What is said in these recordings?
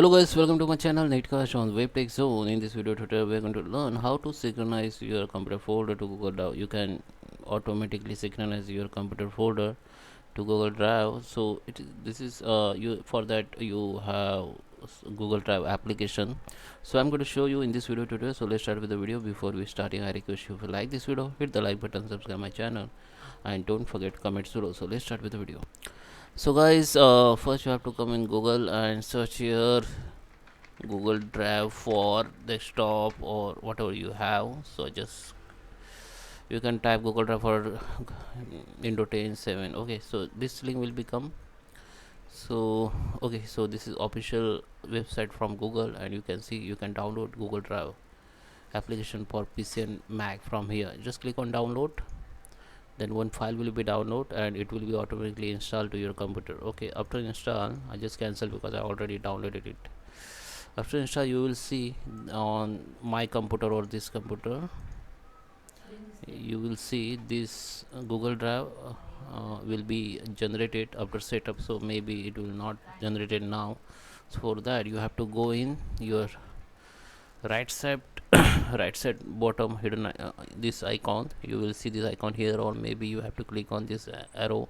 Hello guys, welcome to my channel Netcast on WebTech Zone. In this video tutorial, we are going to learn how to synchronize your computer folder to Google Drive. You can automatically synchronize your computer folder to Google Drive. So this is you for that you have Google Drive application. So I'm going to show you in this video tutorial. So let's start with the video. Before we starting, I request you if you like this video, hit the like button, subscribe my channel, and don't forget to comment below. So let's start with the video. So guys, first you have to come in Google and search here Google Drive for desktop or whatever you have. So just you can type Google Drive for Windows 10 7. Okay, so this link will become so okay. So this is official website from Google, and you can see you can download Google Drive application for PC and Mac from here. Just click on download, then one file will be download and it will be automatically installed to your computer. Okay, after install, I just cancel because I already downloaded it. After install, you will see on my computer or this computer, you will see this Google Drive will be generated after setup. So maybe it will not generate it now. So for that you have to go in your right side right side bottom hidden this icon. You will see this icon here, or maybe you have to click on this arrow.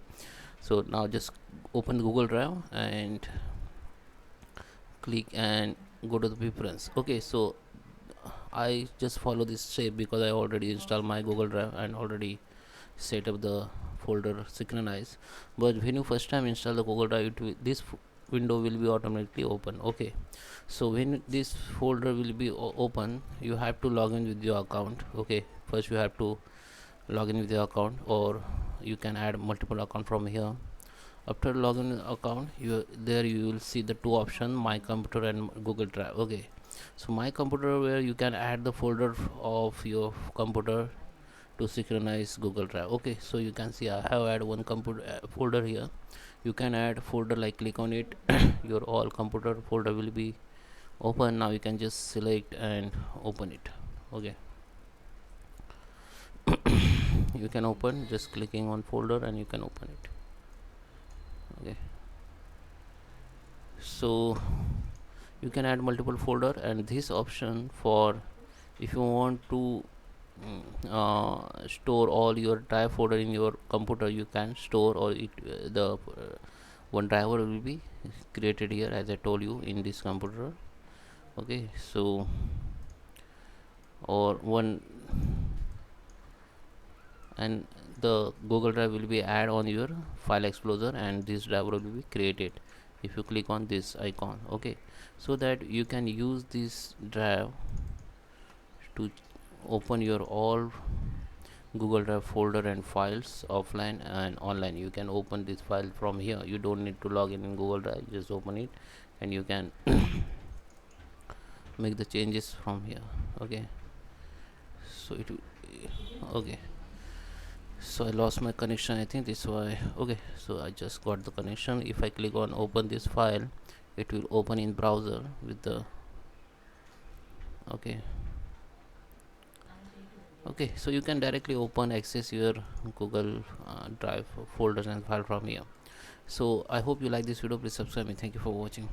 So now just open Google Drive and click and go to the preference. Okay, so I just follow this step because I already installed my Google Drive and already set up the folder Synchronize. But when you first time install the Google Drive, this window will be automatically open. Okay, so when this folder will be open, you have to log in with your account. Okay, first you have to log in with your account, or you can add multiple account from here. After login account, you will see the two options, my computer and Google Drive. Okay, so my computer, where you can add the folder of your computer to synchronize Google Drive. Okay, so you can see I have add one computer folder here. You can add folder, like click on it your all computer folder will be open. Now you can just select and open it. Okay, you can open just clicking on folder and you can open it. Okay, so you can add multiple folder, and this option for if you want to store all your drive folder in your computer, you can store, or it the one driver will be created here as I told you in this computer. Okay, so or one, and the Google Drive will be add on your file explorer, and this driver will be created if you click on this icon. Okay, so that you can use this drive to open your all Google Drive folder and files offline and online. You can open this file from here. You don't need to log in Google Drive, just open it and you can make the changes from here. Okay, so it okay, so I lost my connection, I think this is why. Okay, so I just got the connection. If I click on open this file, it will open in browser with the okay. Okay, so you can directly open access your Google Drive folders and file from here. So I hope you like this video. Please subscribe me. Thank you for watching.